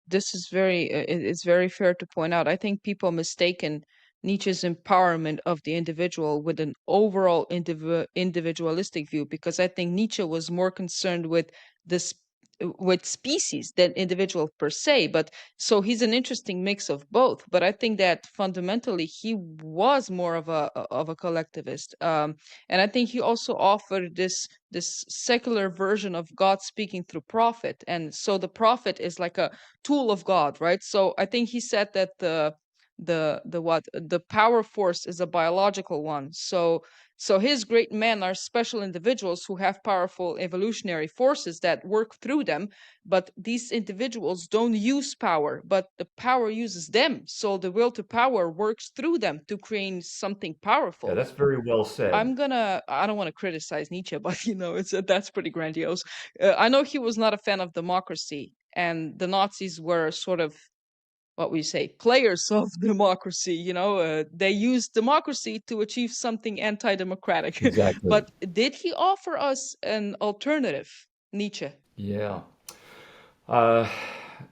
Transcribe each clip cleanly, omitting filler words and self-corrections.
this is it's very fair to point out. I think people mistaken Nietzsche's empowerment of the individual with an overall individualistic view, because I think Nietzsche was more concerned with this with species than individual per se. But so he's an interesting mix of both. But I think that fundamentally he was more of a collectivist, and I think he also offered this secular version of God speaking through prophet, and so the prophet is like a tool of God, right? So I think he said that the power force is a biological one. So his great men are special individuals who have powerful evolutionary forces that work through them, but these individuals don't use power, but the power uses them. So the will to power works through them to create something Yeah, powerful. that's very well said. I don't want to criticize Nietzsche, but that's pretty grandiose. I know he was not a fan of democracy, and the Nazis were sort of what we say players of democracy. They used democracy to achieve something anti-democratic. Exactly. But did he offer us an alternative, Nietzsche? Yeah. Uh,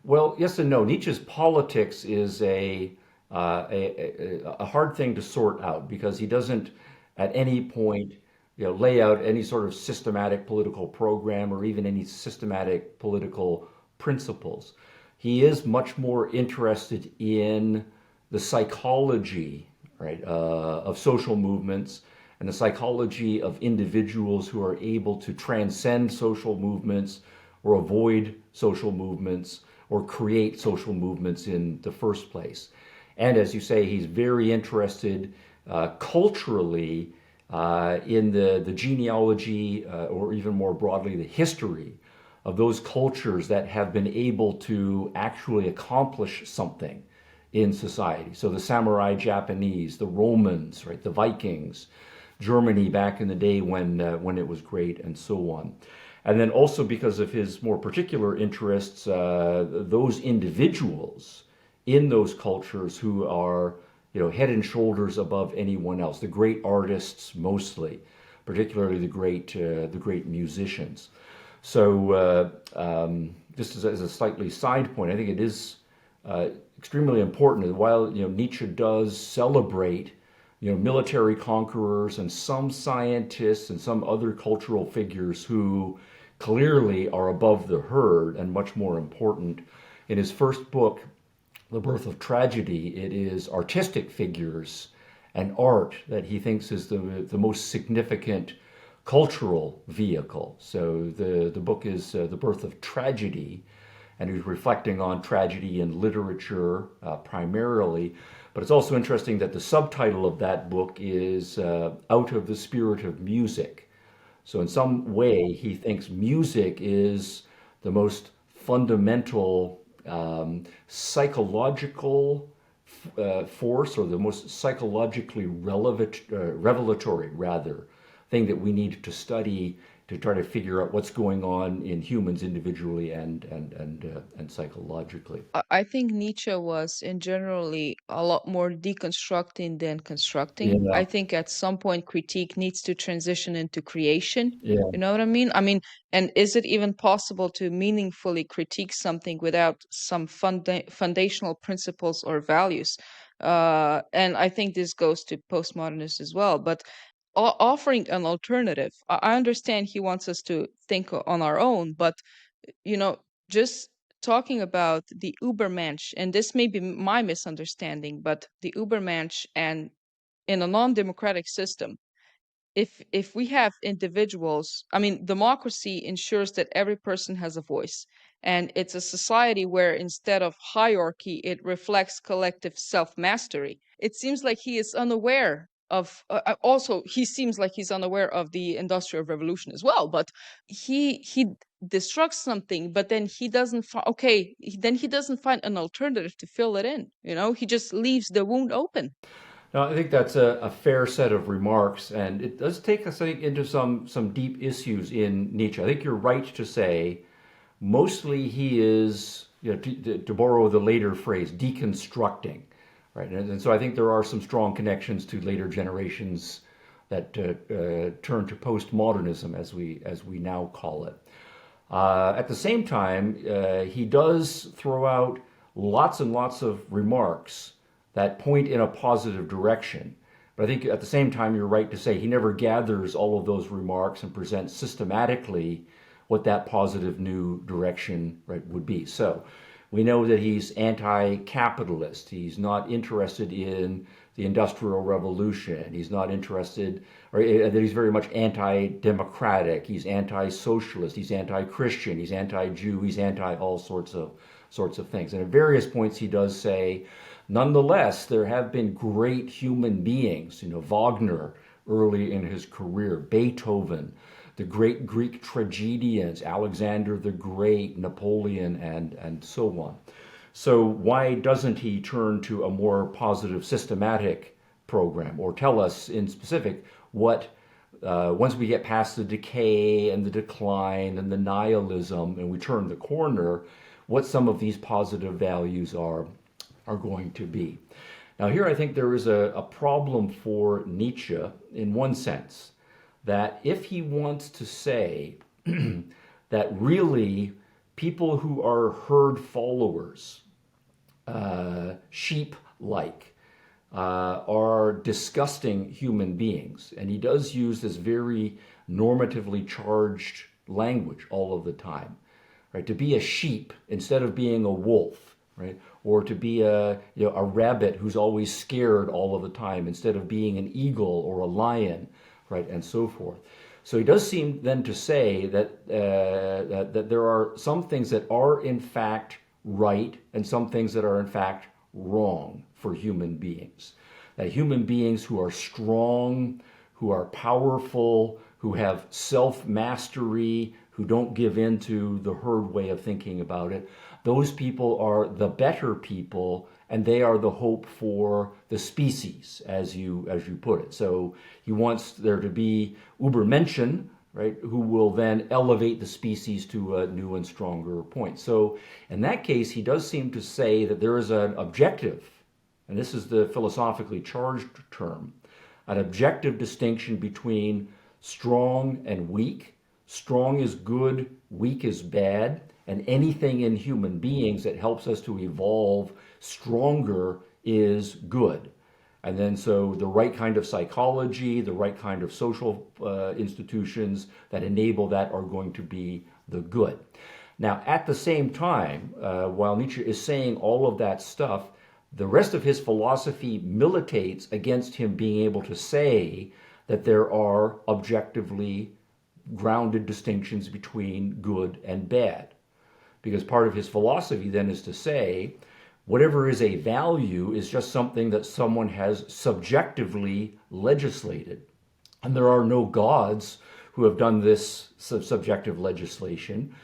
well, yes and no. Nietzsche's politics is a hard thing to sort out because he doesn't at any point lay out any sort of systematic political program or even any systematic political principles. He is much more interested in the psychology, right, of social movements and the psychology of individuals who are able to transcend social movements or avoid social movements or create social movements in the first place. And as you say, he's very interested culturally in the genealogy or even more broadly, the history of those cultures that have been able to actually accomplish something in society. So the samurai Japanese, the Romans, right, the Vikings, Germany back in the day when it was great, and so on. And then also because of his more particular interests, those individuals in those cultures who are, head and shoulders above anyone else. The great artists, mostly, particularly the great musicians. So, just as a slightly side point, I think it is extremely important that while Nietzsche does celebrate military conquerors and some scientists and some other cultural figures who clearly are above the herd and much more important. In his first book, The Birth of Tragedy, it is artistic figures and art that he thinks is the most significant cultural vehicle. So the book is The Birth of Tragedy, and he's reflecting on tragedy in literature primarily. But it's also interesting that the subtitle of that book is Out of the Spirit of Music. So, in some way, he thinks music is the most fundamental psychological force, or the most psychologically revelatory, rather, thing that we need to study to try to figure out what's going on in humans individually and psychologically. I think Nietzsche was in generally a lot more deconstructing than constructing. Yeah, I think at some point critique needs to transition into creation. yeah. You know what I mean? I mean, and is it even possible to meaningfully critique something without some foundational principles or values? And I think this goes to postmodernists as well. But offering an alternative, I understand he wants us to think on our own, but you know, just talking about the Übermensch, and this may be my misunderstanding, but the Übermensch and in a non-democratic system, if we have individuals, I mean, democracy ensures that every person has a voice, and it's a society where instead of hierarchy, it reflects collective self-mastery. It seems like he is unaware of also he seems like he's unaware of the industrial revolution as well, but he destructs something, but then he doesn't then he doesn't find an alternative to fill it in. He just leaves the wound open. No, I think that's a fair set of remarks, and it does take us, I think, into some deep issues in Nietzsche. I think you're right to say mostly he is, to borrow the later phrase, deconstructing, right? And so I think there are some strong connections to later generations that turn to postmodernism, as we now call it. At the same time, he does throw out lots and lots of remarks that point in a positive direction. But I think at the same time, you're right to say he never gathers all of those remarks and presents systematically what that positive new direction, right, would be. So we know that he's anti-capitalist. He's not interested in the Industrial Revolution. He's not interested, or that he's very much anti-democratic. He's anti-socialist. He's anti-Christian. He's anti-Jew. He's anti all sorts of things. And at various points, he does say, nonetheless, there have been great human beings. Wagner early in his career, Beethoven, the great Greek tragedians, Alexander the Great, Napoleon, and so on. So why doesn't he turn to a more positive, systematic program, or tell us in specific what, once we get past the decay and the decline and the nihilism and we turn the corner, what some of these positive values are going to be? Now here I think there is a problem for Nietzsche in one sense, that if he wants to say that really people who are herd followers, sheep-like, are disgusting human beings, and he does use this very normatively charged language all of the time, right? To be a sheep instead of being a wolf, right? Or to be a rabbit who's always scared all of the time instead of being an eagle or a lion, right, and so forth. So he does seem then to say that that there are some things that are in fact right and some things that are in fact wrong for human beings. That human beings who are strong, who are powerful, who have self-mastery, who don't give in to the herd way of thinking about it, those people are the better people, and they are the hope for the species, as you put it. So he wants there to be Übermenschen, right, who will then elevate the species to a new and stronger point. So in that case, he does seem to say that there is an objective, and this is the philosophically charged term, an objective distinction between strong and weak. Strong is good, weak is bad, and anything in human beings that helps us to evolve stronger is good. And then so the right kind of psychology, the right kind of social institutions that enable that are going to be the good. Now, at the same time, while Nietzsche is saying all of that stuff, the rest of his philosophy militates against him being able to say that there are objectively grounded distinctions between good and bad. Because part of his philosophy then is to say, whatever is a value is just something that someone has subjectively legislated. And there are no gods who have done this subjective legislation.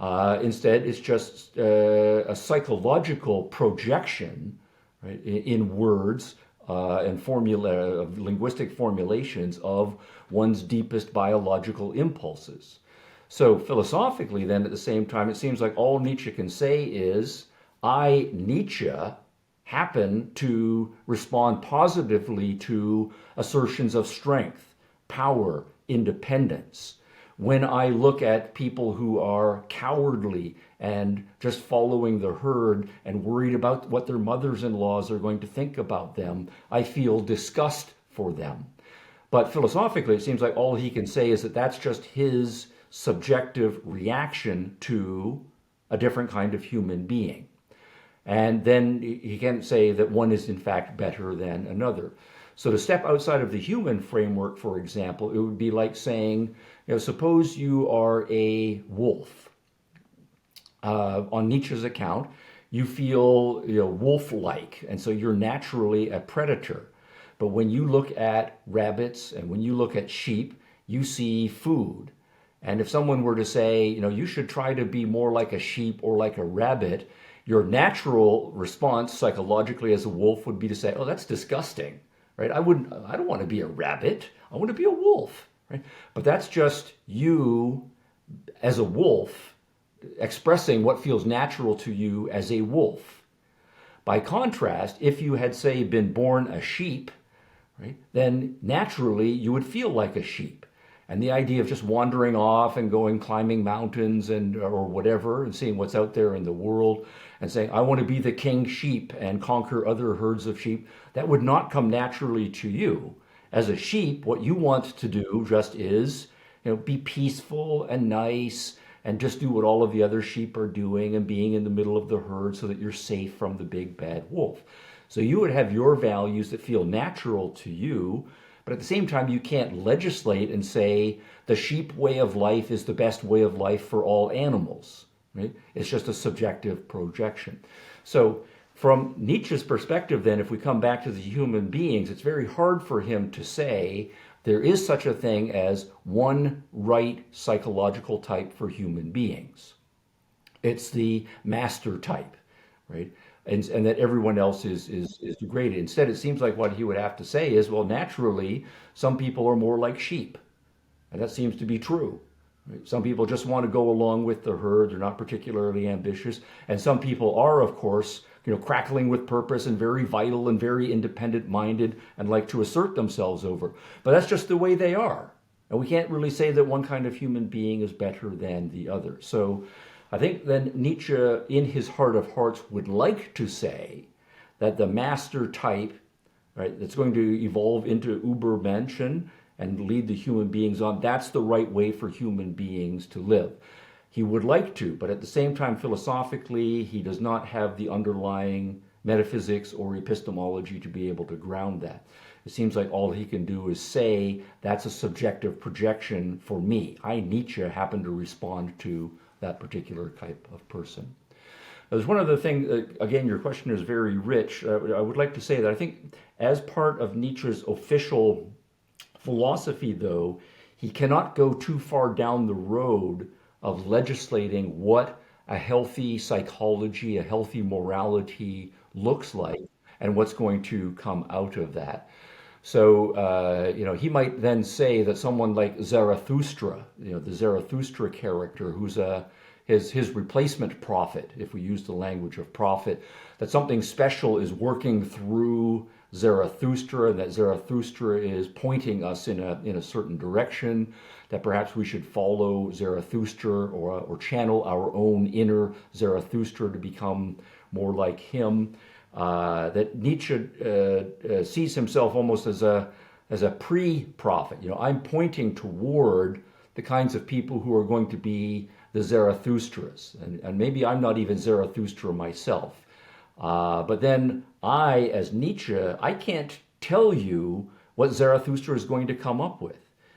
Instead, it's just a psychological projection, right, in words and formula, linguistic formulations of one's deepest biological impulses. So philosophically, then, at the same time, it seems like all Nietzsche can say is, I, Nietzsche, happen to respond positively to assertions of strength, power, independence. When I look at people who are cowardly and just following the herd and worried about what their mothers-in-laws are going to think about them, I feel disgust for them. But philosophically, it seems like all he can say is that that's just his subjective reaction to a different kind of human being. And then he can't say that one is in fact better than another. So to step outside of the human framework, for example, it would be like saying, suppose you are a wolf. On Nietzsche's account, you feel wolf-like, and so you're naturally a predator. But when you look at rabbits and when you look at sheep, you see food. And if someone were to say, you should try to be more like a sheep or like a rabbit, your natural response psychologically as a wolf would be to say, oh, that's disgusting, right? I don't want to be a rabbit. I want to be a wolf, right? But that's just you as a wolf expressing what feels natural to you as a wolf. By contrast, if you had, say, been born a sheep, right, then naturally you would feel like a sheep. And the idea of just wandering off and going climbing mountains and or whatever and seeing what's out there in the world and saying, I want to be the king sheep and conquer other herds of sheep, that would not come naturally to you. As a sheep, what you want to do just is, be peaceful and nice and just do what all of the other sheep are doing and being in the middle of the herd so that you're safe from the big bad wolf. So you would have your values that feel natural to you, but at the same time, you can't legislate and say the sheep way of life is the best way of life for all animals. Right? It's just a subjective projection. So from Nietzsche's perspective, then, if we come back to the human beings, it's very hard for him to say there is such a thing as one right psychological type for human beings. It's the master type, right? And that everyone else is degraded. Instead, it seems like what he would have to say is, well, naturally, some people are more like sheep. And that seems to be true. Right? Some people just want to go along with the herd. They're not particularly ambitious. And some people are, of course, crackling with purpose and very vital and very independent minded and like to assert themselves over. But that's just the way they are. And we can't really say that one kind of human being is better than the other. So I think then Nietzsche, in his heart of hearts, would like to say that the master type, right, that's going to evolve into Übermensch and lead the human beings on, that's the right way for human beings to live. He would like to, but at the same time, philosophically, he does not have the underlying metaphysics or epistemology to be able to ground that. It seems like all he can do is say that's a subjective projection for me. I, Nietzsche, happen to respond to that particular type of person. There's one other thing, again, your question is very rich. I would like to say that I think as part of Nietzsche's official philosophy, though, he cannot go too far down the road of legislating what a healthy psychology, a healthy morality looks like and what's going to come out of that. So, he might then say that someone like Zarathustra, the Zarathustra character, who's his replacement prophet, if we use the language of prophet, that something special is working through Zarathustra, and that Zarathustra is pointing us in a certain direction, that perhaps we should follow Zarathustra or channel our own inner Zarathustra to become more like him. That Nietzsche sees himself almost as a pre-prophet. I'm pointing toward the kinds of people who are going to be the Zarathustras, and maybe I'm not even Zarathustra myself. But then I, as Nietzsche, I can't tell you what Zarathustra is going to come up with.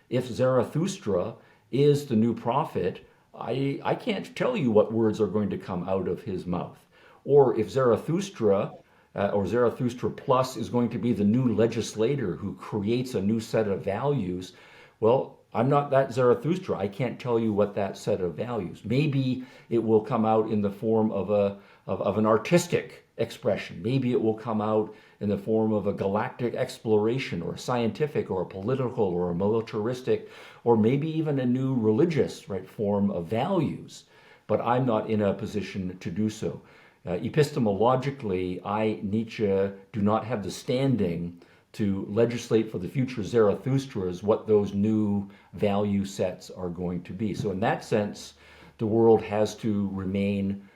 If Zarathustra is the new prophet, I can't tell you what words are going to come out of his mouth. Or if Zarathustra or Zarathustra Plus is going to be the new legislator who creates a new set of values, well, I'm not that Zarathustra. I can't tell you what that set of values. Maybe it will come out in the form of an artistic expression. Maybe it will come out in the form of a galactic exploration or a scientific or a political or a militaristic or maybe even a new religious, right, form of values. But I'm not in a position to do so. Epistemologically, I, Nietzsche, do not have the standing to legislate for the future Zarathustras what those new value sets are going to be. So in that sense, the world has to remain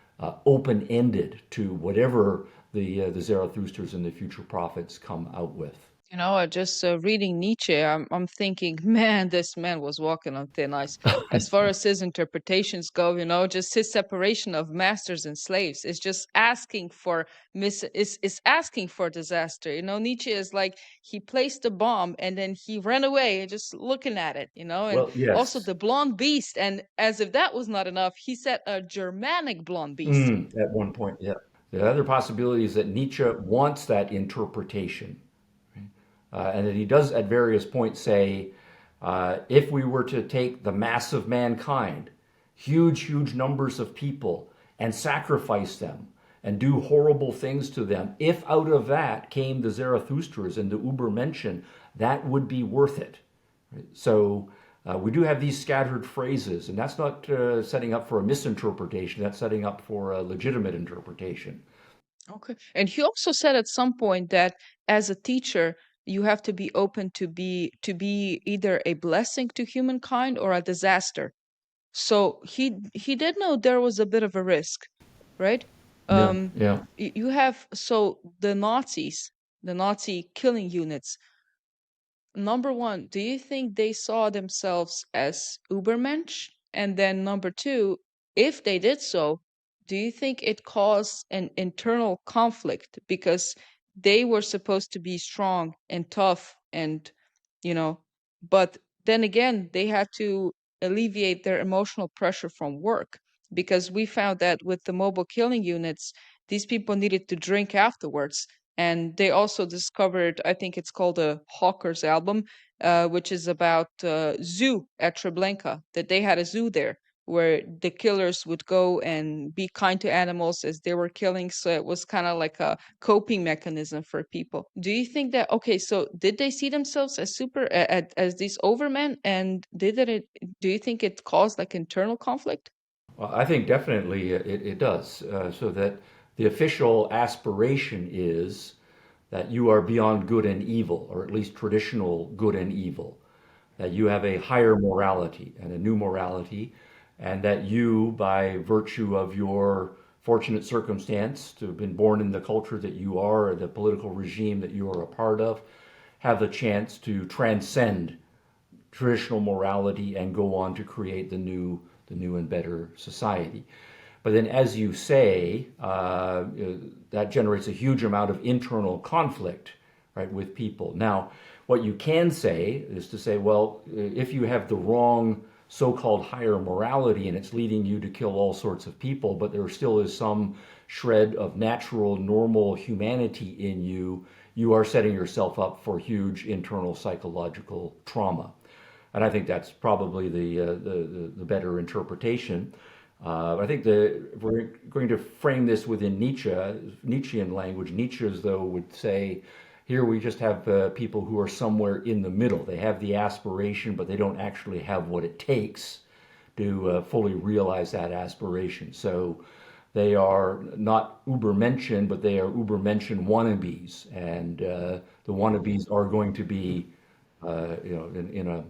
open-ended to whatever the Zarathustras and the future prophets come out with. Just reading Nietzsche, I'm thinking, man, this man was walking on thin ice. As far as his interpretations go, just his separation of masters and slaves is just asking for is asking for disaster. Nietzsche is like he placed a bomb and then he ran away, just looking at it. And Well, also yes. the blonde beast, and as if that was not enough, he said a Germanic blonde beast. At one point, yeah. The other possibility is that Nietzsche wants that interpretation. And that he does at various points say, if we were to take the mass of mankind, huge numbers of people, and sacrifice them and do horrible things to them, if out of that came the Zarathustra's and the Übermenschen, that would be worth it. Right? So we do have these scattered phrases, and that's not setting up for a misinterpretation, that's setting up for a legitimate interpretation. Okay. And he also said at some point that as a teacher, you have to be open to be either a blessing to humankind or a disaster. So he did know there was a bit of a risk, right? Yeah, um yeah. you have, so the Nazis, the Nazi killing units, number one, do you think they saw themselves as Übermensch? And then number two, if they did so, do you think it caused an internal conflict because they were supposed to be strong and tough and, you know, but then again, they had to alleviate their emotional pressure from work because we found that with the mobile killing units, these people needed to drink afterwards, and they also discovered, I think it's called a Hawker's album, which is about zoo at Treblinka, that they had a zoo there where the killers would go and be kind to animals as they were killing, so it was kind of like a coping mechanism for people. Do you think that, okay, so did they see themselves as as these overmen, and do you think it caused like internal conflict? Well, I think definitely it does. So that the official aspiration is that you are beyond good and evil, or at least traditional good and evil, that you have a higher morality and a new morality, and that you, by virtue of your fortunate circumstance to have been born in the culture that you are, or the political regime that you are a part of, have the chance to transcend traditional morality and go on to create the new and better society. But then, as you say, that generates a huge amount of internal conflict, right, with people. Now, what you can say is to say, well, if you have the wrong so-called higher morality and it's leading you to kill all sorts of people, but there still is some shred of natural, normal humanity in you, you are setting yourself up for huge internal psychological trauma. And I think that's probably the better interpretation. I think if we're going to frame this within Nietzschean language, Nietzsche, as though, would say, here we just have people who are somewhere in the middle. They have the aspiration, but they don't actually have what it takes to fully realize that aspiration. So they are not Übermenschen, but they are Übermenschen wannabes, and the wannabes are going to be in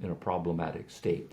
a problematic state.